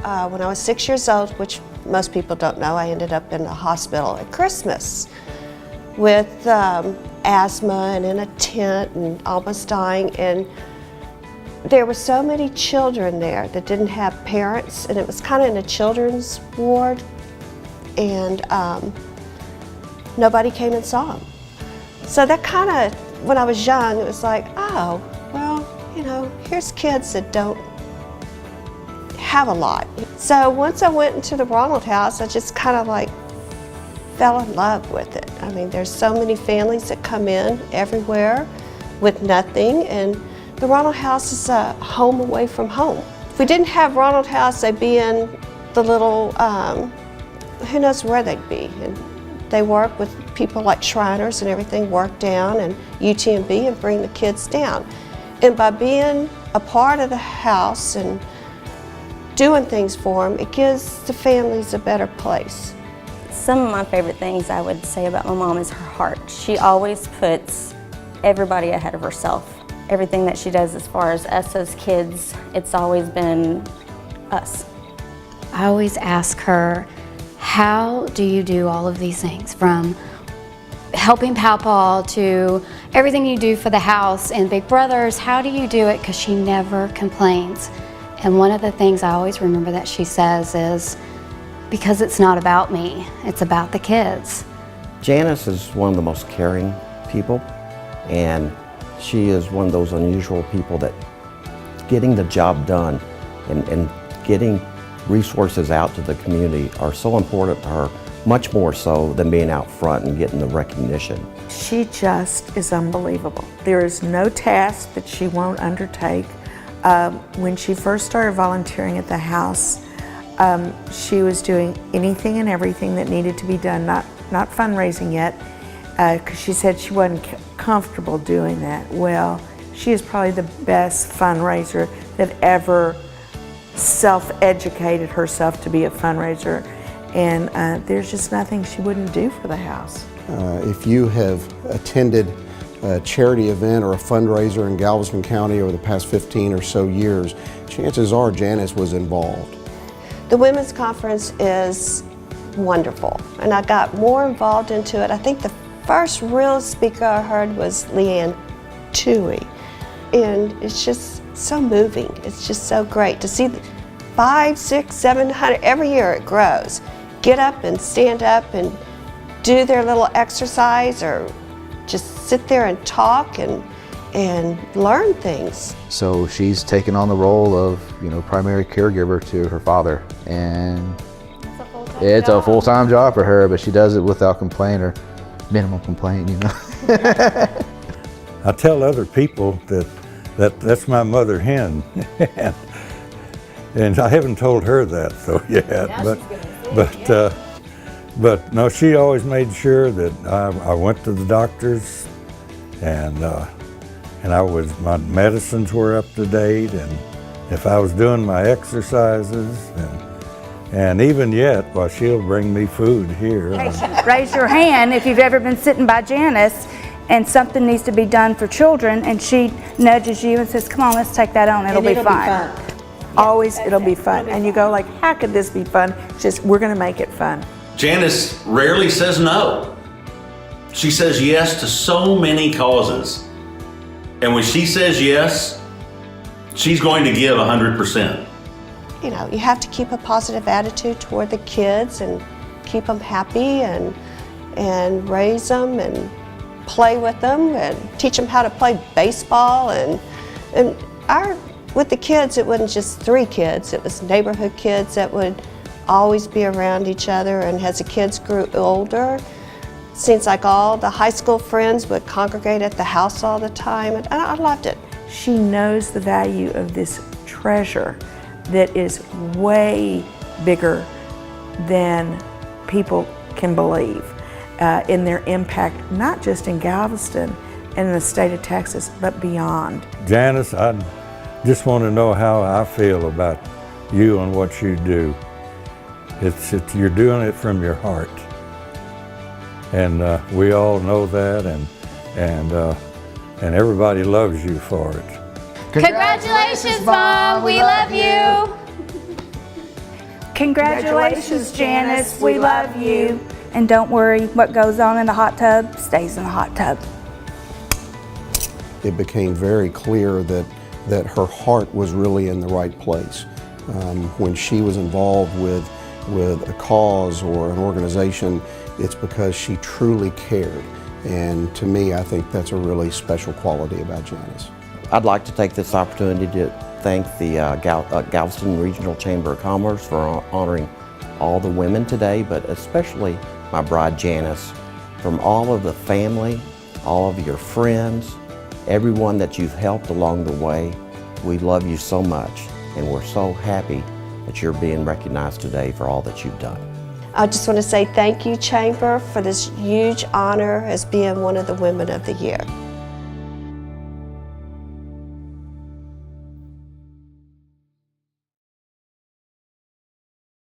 when I was 6 years old, which most people don't know, I ended up in the hospital at Christmas with asthma and in a tent and almost dying. And there were so many children there that didn't have parents, and it was kind of in a children's ward, and nobody came and saw them. So that kind of, when I was young, it was like, oh, well, you know, here's kids that don't have a lot. So once I went into the Ronald House, I just kind of like fell in love with it. I mean, there's so many families that come in everywhere with nothing, and the Ronald House is a home away from home. If we didn't have Ronald House, they'd be in the little, who knows where they'd be. And they work with people like Shriners and everything, work down and UTMB and bring the kids down. And by being a part of the house and doing things for them, it gives the families a better place. Some of my favorite things I would say about my mom is her heart. She always puts everybody ahead of herself. Everything that she does as far as us as kids, it's always been us. I always ask her, how do you do all of these things? From helping Pawpaw to everything you do for the house and Big Brothers, how do you do it? Because she never complains. And one of the things I always remember that she says is, because it's not about me, it's about the kids. Janice is one of the most caring people, and she is one of those unusual people that getting the job done and getting resources out to the community are so important to her, much more so than being out front and getting the recognition. She just is unbelievable. There is no task that she won't undertake. When she first started volunteering at the house, she was doing anything and everything that needed to be done, not fundraising yet, because she said she wasn't comfortable doing that. Well, she is probably the best fundraiser that ever self-educated herself to be a fundraiser, and there's just nothing she wouldn't do for the house. If you have attended a charity event or a fundraiser in Galveston County over the past 15 or so years, chances are Janice was involved. The Women's Conference is wonderful, and I got more involved into it. I think the first real speaker I heard was Leanne Toohey, and it's just so moving. It's just so great to see 500, 600, 700, every year it grows, get up and stand up and do their little exercise or just sit there and talk and learn things. So she's taken on the role of, you know, primary caregiver to her father, and it's a full-time job for her, but she does it without complaint or minimum complaint, you know. I tell other people that's my mother hen, and I haven't told her that so yet. But no, she always made sure that I went to the doctors, and my medicines were up to date, and if I was doing my exercises, and even yet, well, she'll bring me food here. Raise your hand if you've ever been sitting by Janice and something needs to be done for children, and she nudges you and says, come on, let's take that on, it'll be fun. Always, it'll be fun. And you go like, how could this be fun? Just, we're gonna make it fun. Janice rarely says no. She says yes to so many causes. And when she says yes, she's going to give 100%. You know, you have to keep a positive attitude toward the kids and keep them happy and raise them and play with them and teach them how to play baseball. With the kids, it wasn't just 3 kids, it was neighborhood kids that would always be around each other, and as the kids grew older, seems like all the high school friends would congregate at the house all the time, and I loved it. She knows the value of this treasure that is way bigger than people can believe in their impact, not just in Galveston and in the state of Texas, but beyond. Janice, I just want to know how I feel about you and what you do. You're doing it from your heart, and we all know that, and everybody loves you for it. Congratulations, Mom! We love you! Congratulations, Janice. We love you. And don't worry, what goes on in the hot tub stays in the hot tub. It became very clear that her heart was really in the right place. When she was involved with a cause or an organization, it's because she truly cared. And to me, I think that's a really special quality about Janice. I'd like to take this opportunity to thank the Galveston Regional Chamber of Commerce for honoring all the women today, but especially my bride Janice. From all of the family, all of your friends, everyone that you've helped along the way, we love you so much, and we're so happy that you're being recognized today for all that you've done. I just want to say thank you, Chamber, for this huge honor as being one of the Women of the Year.